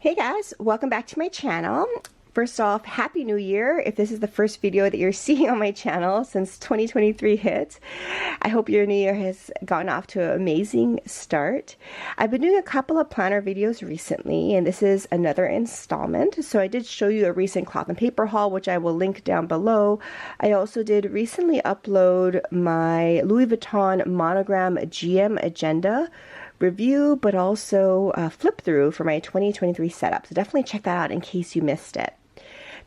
Hey guys, welcome back to my channel. First off, Happy New Year if this is the first video that you're seeing on my channel since 2023 hit. I hope your new year has gotten off to an amazing start. I've been doing a couple of planner videos recently, and this is another installment. So I did show you a recent cloth and paper haul, which I will link down below. I also did recently upload my Louis Vuitton monogram GM agenda review, but also flip through for my 2023 setup. So definitely check that out in case you missed it.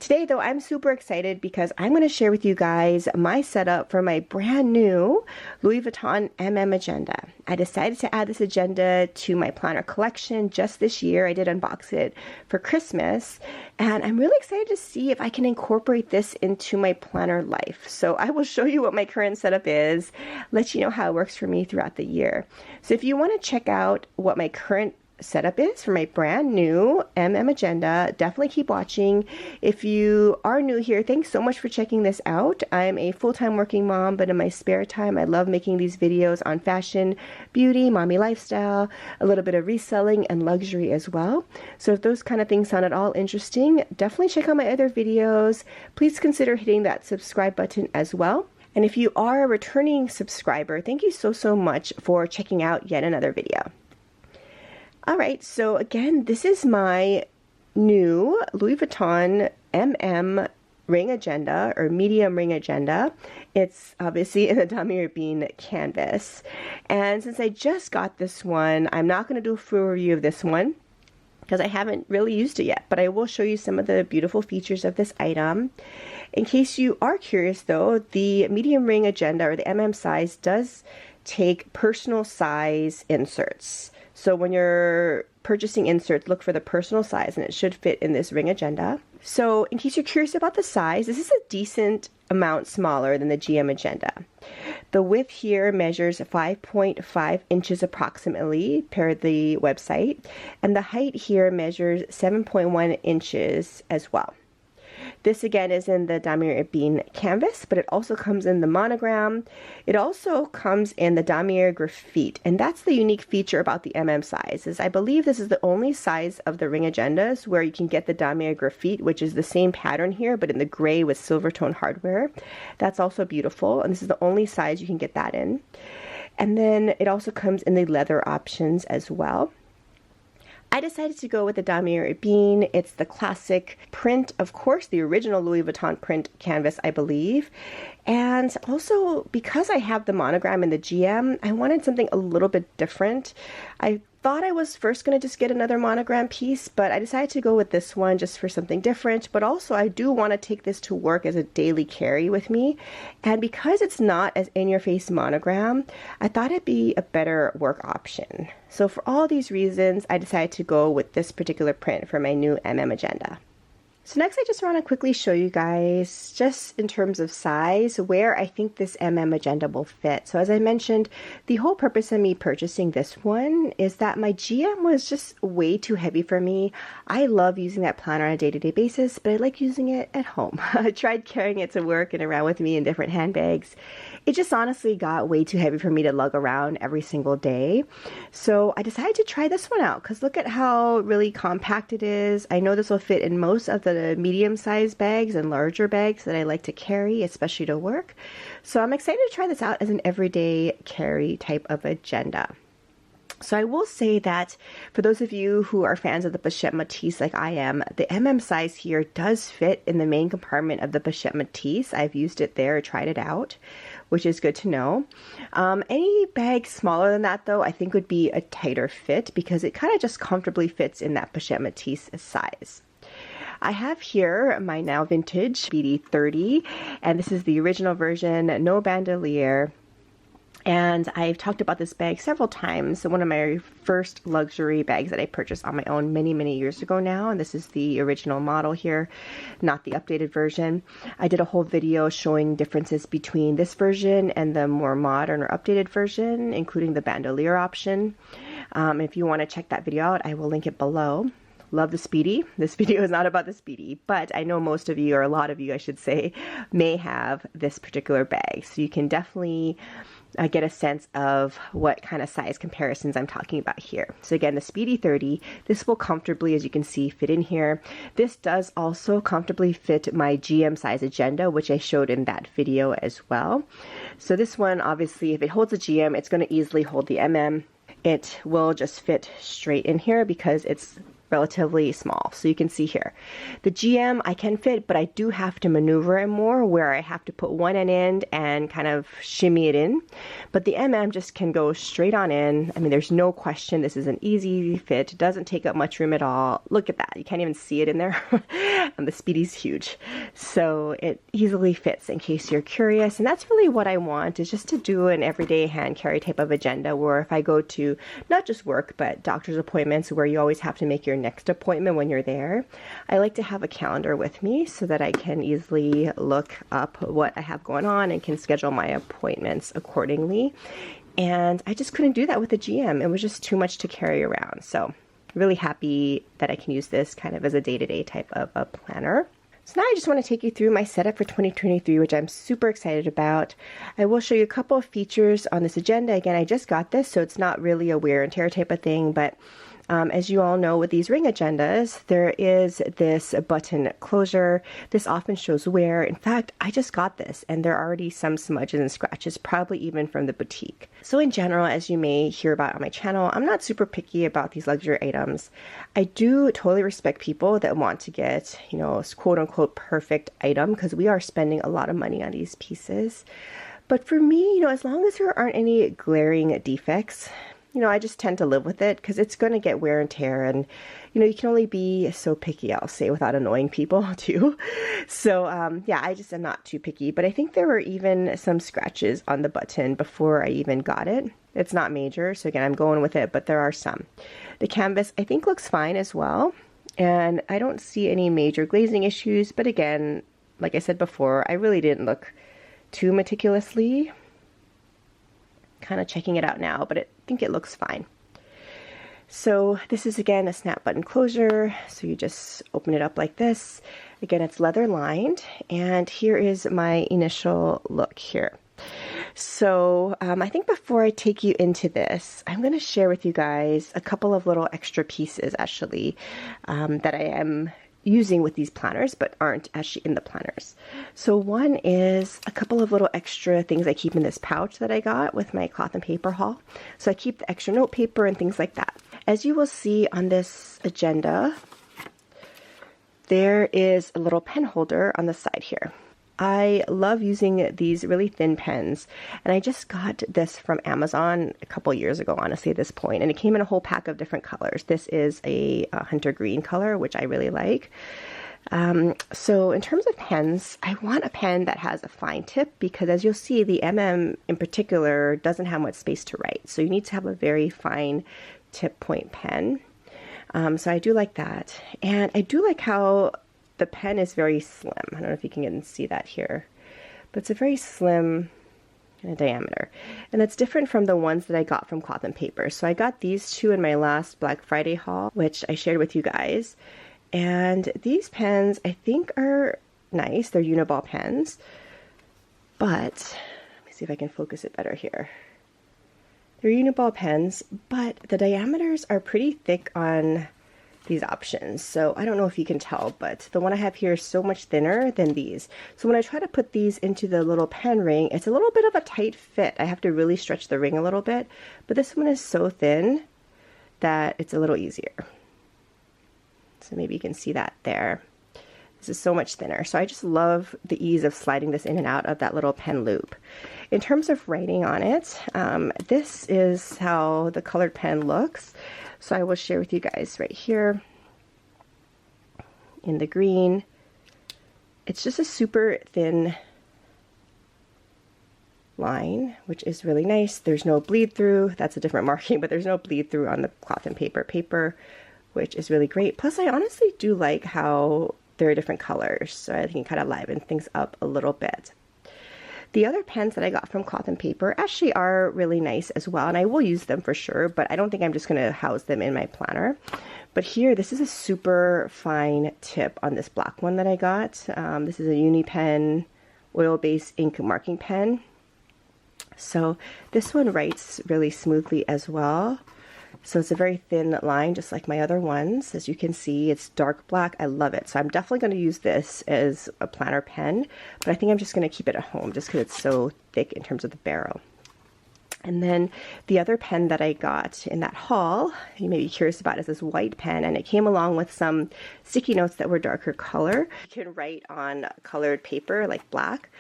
Today though, I'm super excited because I'm going to share with you guys my setup for my brand new Louis Vuitton agenda. I decided to add this agenda to my planner collection just this year. I did unbox it for Christmas, and I'm really excited to see if I can incorporate this into my planner life. So I will show you what my current setup is, let you know how it works for me throughout the year. So if you want to check out what my current setup is for my brand new agenda, definitely keep watching. If you are new here, thanks so much for checking this out. I'm a full-time working mom, but in my spare time I love making these videos on fashion, beauty, mommy lifestyle, a little bit of reselling and luxury as well. So if those kind of things sound at all interesting, definitely check out my other videos. Please consider hitting that subscribe button as well. And if you are a returning subscriber, thank you so much for checking out yet another video. Alright, so again, this is my new Louis Vuitton ring agenda, or medium ring agenda. It's obviously in the Damier Ebene canvas. And since I just got this one, I'm not going to do a full review of this one because I haven't really used it yet, but I will show you some of the beautiful features of this item. In case you are curious though, the medium ring agenda, or the size, does take personal size inserts. So when you're purchasing inserts, look for the personal size, and it should fit in this ring agenda. So in case you're curious about the size, this is a decent amount smaller than the GM agenda. The width here measures 5.5 inches approximately per the website, and the height here measures 7.1 inches as well. This again is in the Damier Ebene canvas, but it also comes in the monogram. It also comes in the Damier graphite, and that's the unique feature about the size. Is I believe this is the only size of the ring agendas where you can get the Damier graphite, which is the same pattern here, but in the gray with silver tone hardware. That's also beautiful, and this is the only size you can get that in. And then it also comes in the leather options as well. I decided to go with the Damier Ebene. It's the classic print, of course, the original Louis Vuitton print canvas, I believe. And also, because I have the monogram in the GM, I wanted something a little bit different. I thought I was first going to just get another monogram piece, but I decided to go with this one just for something different. But also, I do want to take this to work as a daily carry with me. And because it's not as in-your-face monogram, I thought it'd be a better work option. So for all these reasons, I decided to go with this particular print for my new agenda. So next I just want to quickly show you guys, just in terms of size, where I think this agenda will fit. So as I mentioned, the whole purpose of me purchasing this one is that my GM was just way too heavy for me. I love using that planner on a day-to-day basis, but I like using it at home. I tried carrying it to work and around with me in different handbags. It just honestly got way too heavy for me to lug around every single day. So I decided to try this one out because look at how really compact it is. I know this will fit in most of the medium-sized bags and larger bags that I like to carry, especially to work. So I'm excited to try this out as an everyday carry type of agenda. So I will say that for those of you who are fans of the pochette Matisse like I am, the size here does fit in the main compartment of the pochette Matisse. I've used it there, tried it out, which is good to know. Any bag smaller than that though, I think would be a tighter fit because it kind of just comfortably fits in that pochette Matisse size. I have here my now vintage BD30, and this is the original version, no bandolier. And I've talked about this bag several times. One of my first luxury bags that I purchased on my own many years ago now. And this is the original model here, not the updated version. I did a whole video showing differences between this version and the more modern or updated version, including the bandolier option. If you want to check that video out, I will link it below. Love the Speedy. This video is not about the Speedy, but I know most of you, or a lot of you I should say, may have this particular bag. So you can definitely get a sense of what kind of size comparisons I'm talking about here. So again, the Speedy 30, this will comfortably, as you can see, fit in here. This does also comfortably fit my GM size agenda, which I showed in that video as well. So this one, obviously, if it holds a GM, it's going to easily hold the MM. It will just fit straight in here because it's relatively small. So you can see here, the GM I can fit, but I do have to maneuver it more, where I have to put one end and kind of shimmy it in. But the MM just can go straight on in. I mean, there's no question this is an easy fit. It doesn't take up much room at all. Look at that. You can't even see it in there. And the Speedy's huge. So it easily fits, in case you're curious. And that's really what I want, is just to do an everyday hand carry type of agenda, where if I go to not just work, but doctor's appointments, where you always have to make your next appointment when you're there, I like to have a calendar with me so that I can easily look up what I have going on and can schedule my appointments accordingly. And I just couldn't do that with the GM. It was just too much to carry around. So really happy that I can use this kind of as a day-to-day type of a planner. So now I just want to take you through my setup for 2023, which I'm super excited about. I will show you a couple of features on this agenda. Again, I just got this, so it's not really a wear and tear type of thing, but as you all know, with these ring agendas, there is this button closure. This often shows wear. In fact, I just got this, and there are already some smudges and scratches, probably even from the boutique. So in general, as you may hear about on my channel, I'm not super picky about these luxury items. I do totally respect people that want to get, you know, quote unquote perfect item, because we are spending a lot of money on these pieces. But for me, you know, as long as there aren't any glaring defects, you know, I just tend to live with it, because it's going to get wear and tear, and, you know, you can only be so picky, I'll say, without annoying people too. So, yeah, I just am not too picky, but I think there were even some scratches on the button before I even got it. It's not major, so again, I'm going with it, but there are some. The canvas, I think, looks fine as well, and I don't see any major glazing issues, but again, like I said before, I really didn't look too meticulously. Kind of checking it out now, but I think it looks fine. So this is, again, a snap button closure. So you just open it up like this. Again, it's leather lined, and here is my initial look here. So I think before I take you into this, I'm going to share with you guys a couple of little extra pieces, actually, that I am using with these planners, but aren't actually in the planners. So one is a couple of little extra things I keep in this pouch that I got with my cloth and paper haul. So I keep the extra note paper and things like that. As you will see on this agenda, there is a little pen holder on the side here. I love using these really thin pens, and I just got this from Amazon a couple years ago, honestly, at this point, and it came in a whole pack of different colors. This is a hunter green color, which I really like. So in terms of pens, I want a pen that has a fine tip, because as you'll see, the MM in particular doesn't have much space to write, so you need to have a very fine tip point pen. So I do like that, and I do like how the pen is very slim. I don't know if you can see that here, but it's a very slim kind of diameter. And that's different from the ones that I got from Cloth and Paper. So I got these two in my last Black Friday haul, which I shared with you guys. And these pens, I think, are nice. They're Uniball pens. But, let me see if I can focus it better here. They're Uniball pens, but the diameters are pretty thick on these options. So I don't know if you can tell, but the one I have here is so much thinner than these. So when I try to put these into the little pen ring, it's a little bit of a tight fit. I have to really stretch the ring a little bit, but this one is so thin that it's a little easier. So maybe you can see that there. This is so much thinner. So I just love the ease of sliding this in and out of that little pen loop. In terms of writing on it, this is how the colored pen looks. So I will share with you guys right here in the green. It's just a super thin line, which is really nice. There's no bleed through. That's a different marking, but there's no bleed through on the Cloth and Paper, which is really great. Plus, I honestly do like how there are different colors, so I can kind of liven things up a little bit. The other pens that I got from Cloth and Paper actually are really nice as well, and I will use them for sure, but I don't think I'm just going to house them in my planner. But here, this is a super fine tip on this black one that I got. This is a Uni Pen oil-based ink marking pen. So this one writes really smoothly as well. So it's a very thin line, just like my other ones. As you can see, it's dark black. I love it. So I'm definitely going to use this as a planner pen, but I think I'm just going to keep it at home just because it's so thick in terms of the barrel. And then the other pen that I got in that haul, you may be curious about, is this white pen, and it came along with some sticky notes that were darker color. You can write on colored paper like black.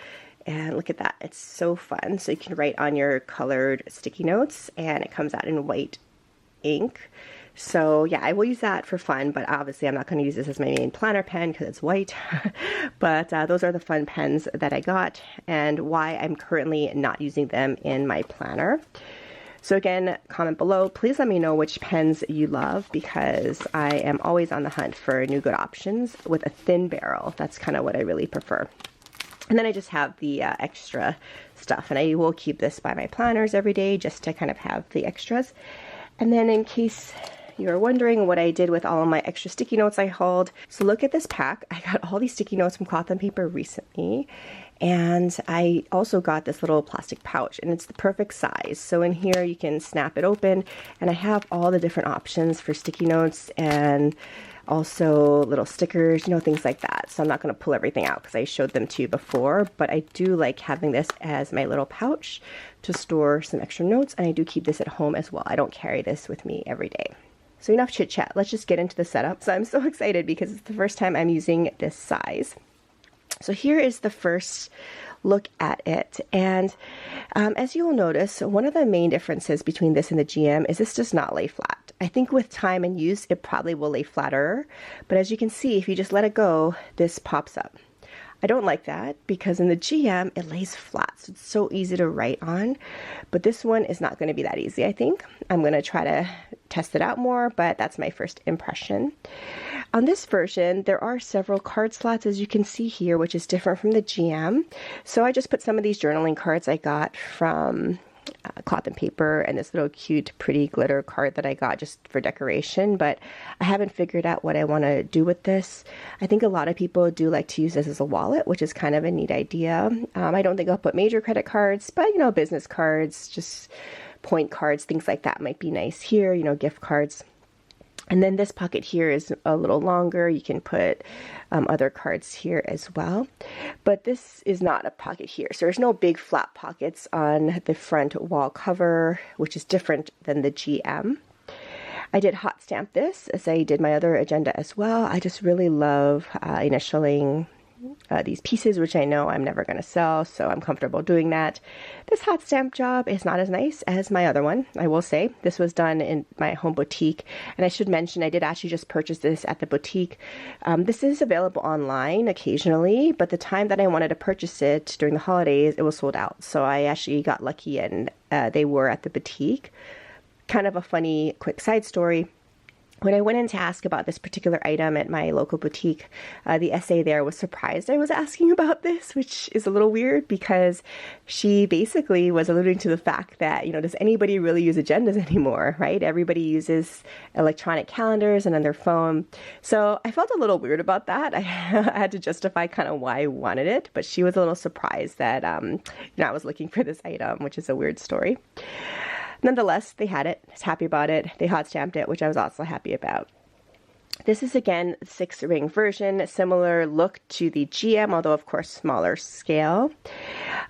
And look at that, it's so fun. So you can write on your colored sticky notes, and it comes out in white ink. So yeah, I will use that for fun, but obviously I'm not going to use this as my main planner pen because it's white. But those are the fun pens that I got and why I'm currently not using them in my planner. So again, comment below. Please let me know which pens you love, because I am always on the hunt for new good options with a thin barrel. That's kind of what I really prefer. And then I just have the extra stuff, and I will keep this by my planners every day just to kind of have the extras. And then in case you're wondering what I did with all of my extra sticky notes I hauled, so look at this pack. I got all these sticky notes from Cloth and Paper recently, and I also got this little plastic pouch, and it's the perfect size. So in here you can snap it open, and I have all the different options for sticky notes and also little stickers, you know, things like that. So I'm not going to pull everything out because I showed them to you before, but I do like having this as my little pouch to store some extra notes, and I do keep this at home as well. I don't carry this with me every day. So enough chit chat, let's just get into the setup. So I'm so excited because it's the first time I'm using this size. So here is the first look at it, and as you will notice, one of the main differences between this and the GM is this does not lay flat. I think with time and use it probably will lay flatter, but as you can see, if you just let it go, this pops up. I don't like that because in the GM it lays flat, so it's so easy to write on, but this one is not going to be that easy. I think I'm going to try to test it out more, but that's my first impression. On this version, there are several card slots, as you can see here, which is different from the GM. So I just put some of these journaling cards I got from Cloth and Paper, and this little cute pretty glitter card that I got just for decoration, but I haven't figured out what I want to do with this. I think a lot of people do like to use this as a wallet, which is kind of a neat idea. I don't think I'll put major credit cards, but you know, business cards, just point cards, things like that might be nice here, you know, gift cards. And then this pocket here is a little longer. You can put other cards here as well. But this is not a pocket here. So there's no big flat pockets on the front wall cover, which is different than the GM. I did hot stamp this as I did my other agenda as well. I just really love initialing these pieces, which I know I'm never going to sell, so I'm comfortable doing that. This hot stamp job is not as nice as my other one, I will say. This was done in my home boutique, and I should mention I did actually just purchase this at the boutique. This is available online occasionally, but the time that I wanted to purchase it during the holidays, it was sold out. So I actually got lucky, and they were at the boutique. Kind of a funny quick side story. When I went in to ask about this particular item at my local boutique, the SA there was surprised I was asking about this, which is a little weird because she basically was alluding to the fact that, you know, does anybody really use agendas anymore, right? Everybody uses electronic calendars and on their phone. So I felt a little weird about that. I had to justify kind of why I wanted it, but she was a little surprised that you know, I was looking for this item, which is a weird story. Nonetheless, they had it. I was happy about it. They hot stamped it, which I was also happy about. This is again the 6-ring version, similar look to the GM, although of course smaller scale.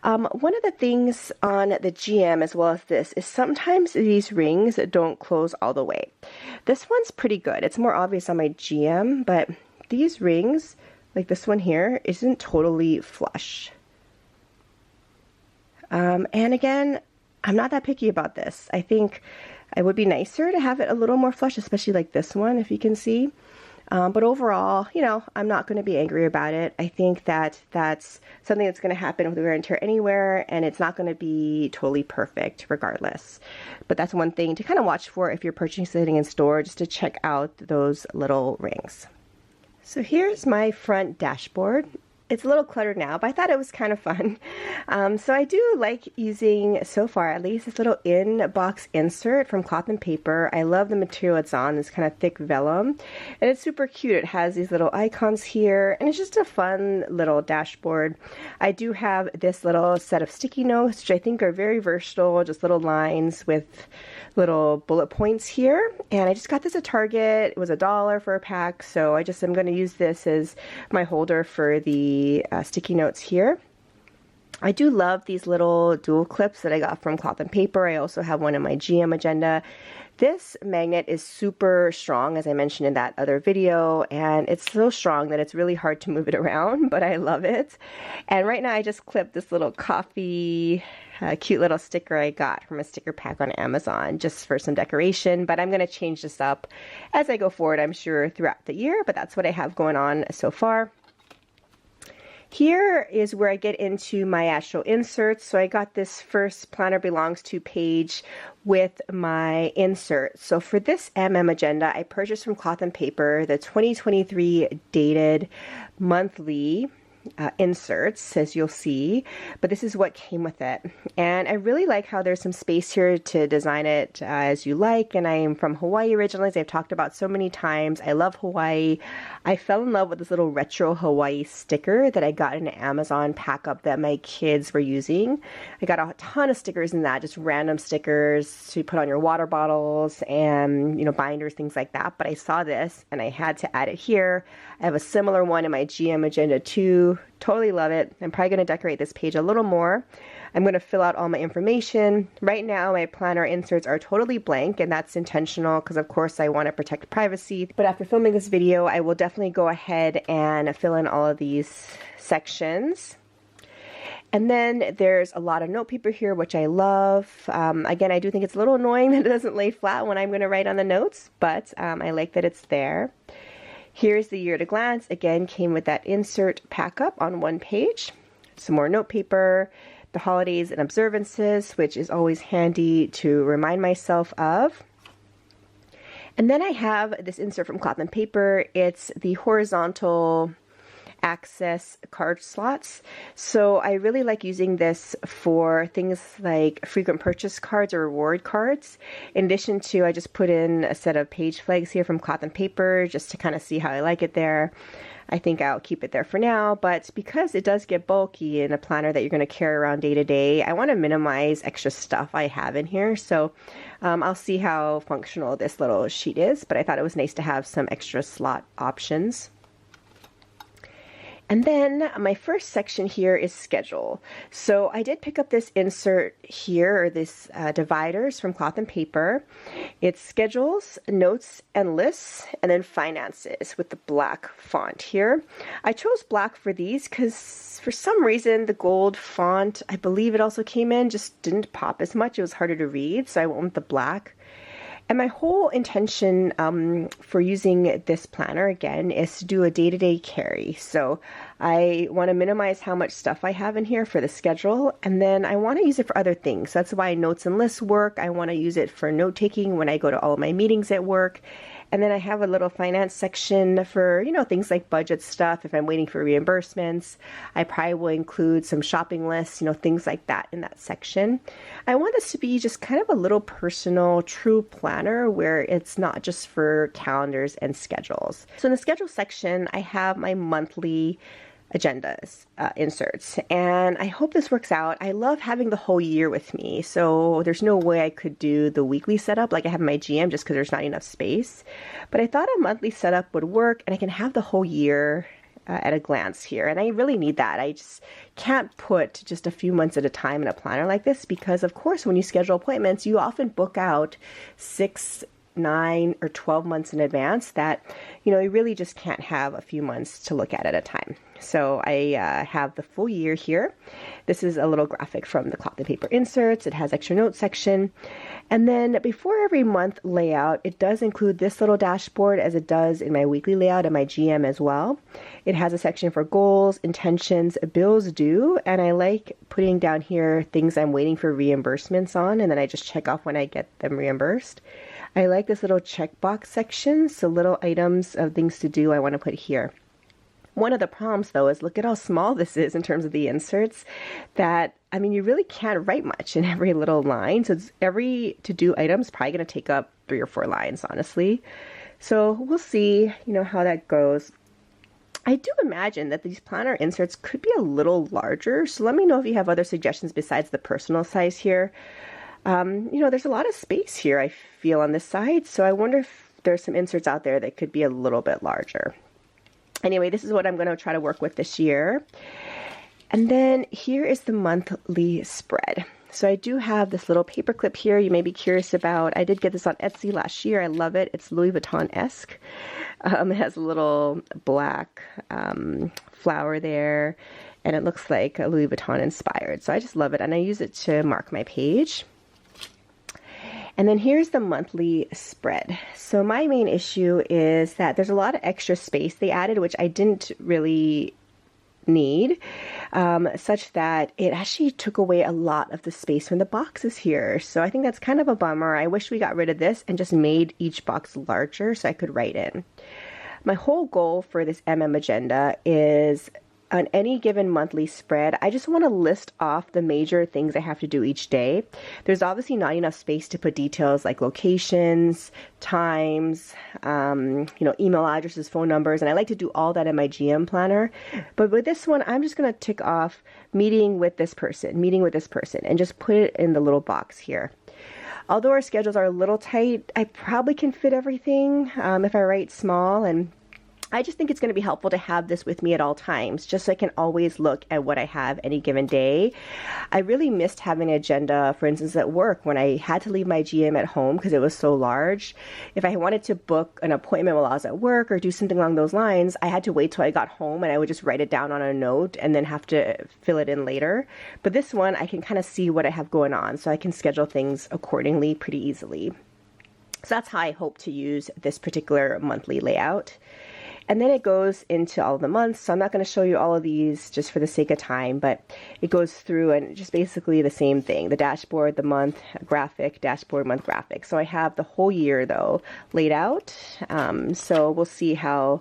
One of the things on the GM as well as this is sometimes these rings don't close all the way. This one's pretty good. It's more obvious on my GM, but these rings, like this one here, isn't totally flush. And again, I'm not that picky about this. I think it would be nicer to have it a little more flush, especially like this one, if you can see. But overall, you know, I'm not going to be angry about it. I think that that's something that's going to happen with wear and tear anywhere, and it's not going to be totally perfect regardless. But that's one thing to kind of watch for if you're purchasing something in store, just to check out those little rings. So here's my front dashboard. It's a little cluttered now, but I thought it was kind of fun. So I do like using, so far at least, this little in-box insert from Cloth and Paper. I love the material it's on, this kind of thick vellum. And it's super cute. It has these little icons here, and it's just a fun little dashboard. I do have this little set of sticky notes, which I think are very versatile, just little lines with little bullet points here. And I just got this at Target. It was $1 for a pack, so I just am going to use this as my holder for the sticky notes here. I do love these little dual clips that I got from Cloth and Paper. I also have one in my GM agenda. This magnet is super strong, as I mentioned in that other video, and it's so strong that it's really hard to move it around, but I love it. And right now I just clipped this little coffee, cute little sticker I got from a sticker pack on Amazon just for some decoration, but I'm going to change this up as I go forward, I'm sure, throughout the year, but that's what I have going on so far. Here is where I get into my actual inserts. So I got this first Planner Belongs To page with my insert. So for this agenda, I purchased from Cloth and Paper the 2023 dated monthly inserts, as you'll see, but this is what came with it. And I really like how there's some space here to design it as you like. And I am from Hawaii originally, as I've talked about so many times. I love Hawaii. I fell in love with this little retro Hawaii sticker that I got in an Amazon pack up that my kids were using. I got a ton of stickers in that, just random stickers to put on your water bottles and, you know, binders, things like that. But I saw this and I had to add it here. I have a similar one in my GM agenda too. Totally love it. I'm probably going to decorate this page a little more. I'm going to fill out all my information. Right now, my planner inserts are totally blank, and that's intentional because, of course, I want to protect privacy. But after filming this video, I will definitely go ahead and fill in all of these sections. And then there's a lot of note paper here, which I love. Again, I do think it's a little annoying that it doesn't lay flat when I'm going to write on the notes, but I like that it's there. Here's the year at a glance. Again, came with that insert pack up on one page. Some more note paper, the holidays and observances, which is always handy to remind myself of. And then I have this insert from Cloth and Paper. It's the horizontal access card slots. So I really like using this for things like frequent purchase cards or reward cards. In addition to, I just put in a set of page flags here from Cloth and Paper just to kind of see how I like it there. I think I'll keep it there for now, but because it does get bulky in a planner that you're going to carry around day to day, I want to minimize extra stuff I have in here. So I'll see how functional this little sheet is, but I thought it was nice to have some extra slot options. And then my first section here is schedule. So I did pick up this insert here, or this dividers from Cloth and Paper. It's schedules, notes, and lists, and then finances with the black font here. I chose black for these because for some reason the gold font, I believe it also came in, just didn't pop as much. It was harder to read, so I went with the black. And my whole intention for using this planner, again, is to do a day-to-day carry. So I want to minimize how much stuff I have in here for the schedule, and then I want to use it for other things. That's why notes and lists work. I want to use it for note-taking when I go to all of my meetings at work. And then I have a little finance section for, you know, things like budget stuff. If I'm waiting for reimbursements, I probably will include some shopping lists, you know, things like that in that section. I want this to be just kind of a little personal, true planner where it's not just for calendars and schedules. So in the schedule section, I have my monthly agendas inserts, and I hope this works out. I love having the whole year with me, so there's no way I could do the weekly setup like I have in my GM just because there's not enough space, but I thought a monthly setup would work, and I can have the whole year at a glance here, and I really need that. I just can't put just a few months at a time in a planner like this because, of course, when you schedule appointments, you often book out 6, 9, or 12 months in advance that, you know, you really just can't have a few months to look at a time. So I have the full year here. This is a little graphic from the Cloth and Paper inserts. It has extra notes section. And then before every month layout, it does include this little dashboard as it does in my weekly layout and my GM as well. It has a section for goals, intentions, bills due, and I like putting down here things I'm waiting for reimbursements on, and then I just check off when I get them reimbursed. I like this little checkbox section, so little items of things to do I want to put here. One of the problems though is look at how small this is in terms of the inserts, that, I mean, you really can't write much in every little line. So it's every to-do item is probably going to take up 3 or 4 lines, honestly. So we'll see, how that goes. I do imagine that these planner inserts could be a little larger. So let me know if you have other suggestions besides the personal size here. There's a lot of space here, I feel, on this side. So I wonder if there's some inserts out there that could be a little bit larger. Anyway, this is what I'm going to try to work with this year. And then here is the monthly spread. So I do have this little paper clip here you may be curious about. I did get this on Etsy last year. I love it. It's Louis Vuitton-esque. It has a little black flower there, and it looks like a Louis Vuitton inspired. So I just love it, and I use it to mark my page. And then here's the monthly spread. So my main issue is that there's a lot of extra space they added, which I didn't really need, such that it actually took away a lot of the space from the boxes here. So I think that's kind of a bummer. I wish we got rid of this and just made each box larger so I could write in. My whole goal for this MM agenda is, on any given monthly spread, I just want to list off the major things I have to do each day. There's obviously not enough space to put details like locations, times, email addresses, phone numbers, and I like to do all that in my GM planner. But with this one, I'm just going to tick off meeting with this person, and just put it in the little box here. Although our schedules are a little tight, I probably can fit everything if I write small, and I just think it's going to be helpful to have this with me at all times, just so I can always look at what I have any given day. I really missed having an agenda, for instance, at work when I had to leave my GM at home because it was so large. If I wanted to book an appointment while I was at work or do something along those lines, I had to wait till I got home, and I would just write it down on a note and then have to fill it in later. But this one, I can kind of see what I have going on, so I can schedule things accordingly pretty easily. So that's how I hope to use this particular monthly layout. And then it goes into all of the months. So I'm not going to show you all of these just for the sake of time, but it goes through and just basically the same thing. The dashboard, the month graphic, dashboard, month graphic. So I have the whole year though laid out. So we'll see how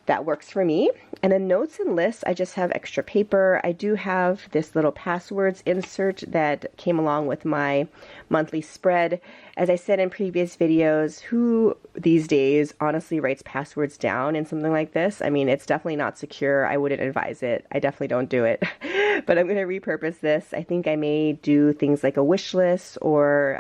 that works for me. And then notes and lists, I just have extra paper. I do have this little passwords insert that came along with my monthly spread. As I said in previous videos, who these days honestly writes passwords down in something like this? I mean, it's definitely not secure. I wouldn't advise it. I definitely don't do it. But I'm going to repurpose this. I think I may do things like a wish list or,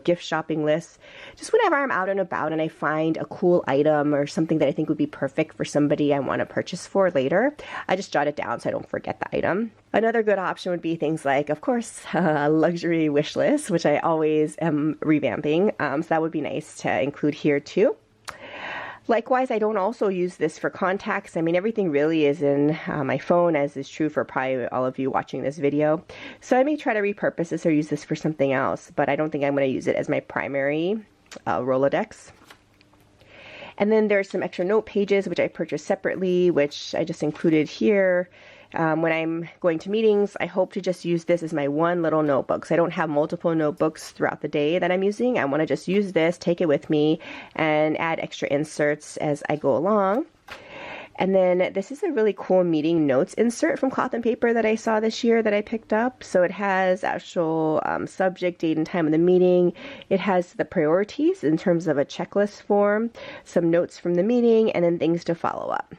gift shopping lists. Just whenever I'm out and about and I find a cool item or something that I think would be perfect for somebody I want to purchase for later, I just jot it down so I don't forget the item. Another good option would be things like, of course, a luxury wish list, which I always am revamping. So that would be nice to include here too. Likewise, I don't also use this for contacts. I mean, everything really is in my phone, as is true for probably all of you watching this video. So I may try to repurpose this or use this for something else, but I don't think I'm going to use it as my primary Rolodex. And then there's some extra note pages, which I purchased separately, which I just included here. When I'm going to meetings, I hope to just use this as my one little notebook. So I don't have multiple notebooks throughout the day that I'm using. I want to just use this, take it with me, and add extra inserts as I go along. And then this is a really cool meeting notes insert from Cloth and Paper that I saw this year that I picked up. So it has actual subject, date, and time of the meeting. It has the priorities in terms of a checklist form, some notes from the meeting, and then things to follow up.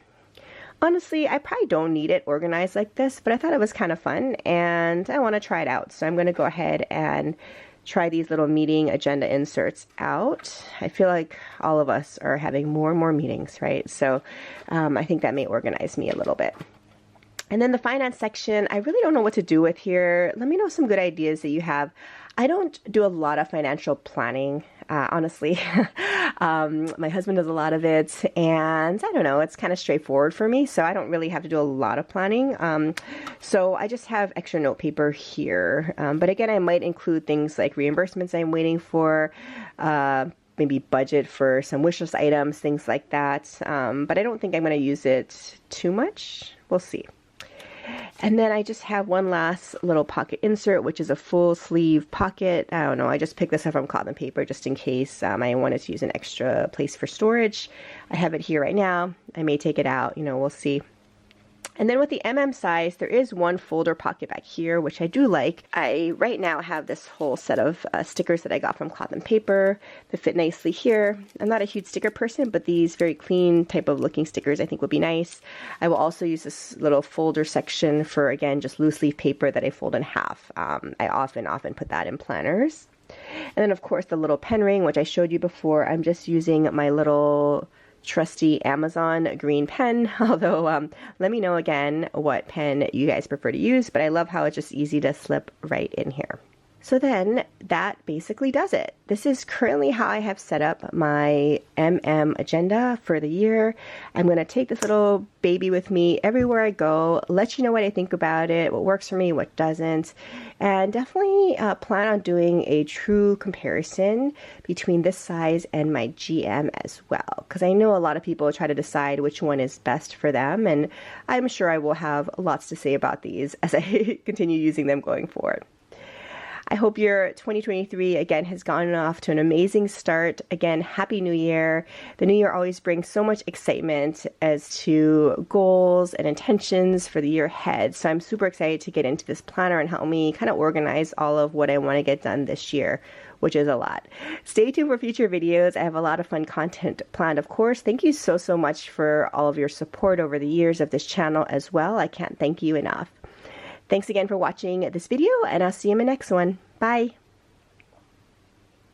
Honestly, I probably don't need it organized like this, but I thought it was kind of fun and I want to try it out. So I'm going to go ahead and try these little meeting agenda inserts out. I feel like all of us are having more and more meetings, right? So I think that may organize me a little bit. And then the finance section, I really don't know what to do with here. Let me know some good ideas that you have. I don't do a lot of financial planning, honestly. My husband does a lot of it, and I don't know, it's kind of straightforward for me, so I don't really have to do a lot of planning. So I just have extra note paper here. But again, I might include things like reimbursements I'm waiting for, maybe budget for some wish list items, things like that. But I don't think I'm going to use it too much. We'll see. And then I just have one last little pocket insert, which is a full sleeve pocket. I don't know, I just picked this up from Cloth and Paper just in case I wanted to use an extra place for storage. I have it here right now. I may take it out, we'll see. And then with the size, there is one folder pocket back here, which I do like. I right now have this whole set of stickers that I got from Cloth and Paper that fit nicely here. I'm not a huge sticker person, but these very clean type of looking stickers I think would be nice. I will also use this little folder section for, again, just loose leaf paper that I fold in half. I often put that in planners. And then of course the little pen ring, which I showed you before. I'm just using my little trusty Amazon green pen, although let me know again what pen you guys prefer to use, but I love how it's just easy to slip right in here. So then that basically does it. This is currently how I have set up my agenda for the year. I'm going to take this little baby with me everywhere I go, let you know what I think about it, what works for me, what doesn't, and definitely plan on doing a true comparison between this size and my GM as well, because I know a lot of people try to decide which one is best for them, and I'm sure I will have lots to say about these as I continue using them going forward. I hope your 2023, again, has gotten off to an amazing start. Again, Happy New Year. The new year always brings so much excitement as to goals and intentions for the year ahead. So I'm super excited to get into this planner and help me kind of organize all of what I want to get done this year, which is a lot. Stay tuned for future videos. I have a lot of fun content planned, of course. Thank you so much for all of your support over the years of this channel as well. I can't thank you enough. Thanks again for watching this video, and I'll see you in my next one. Bye.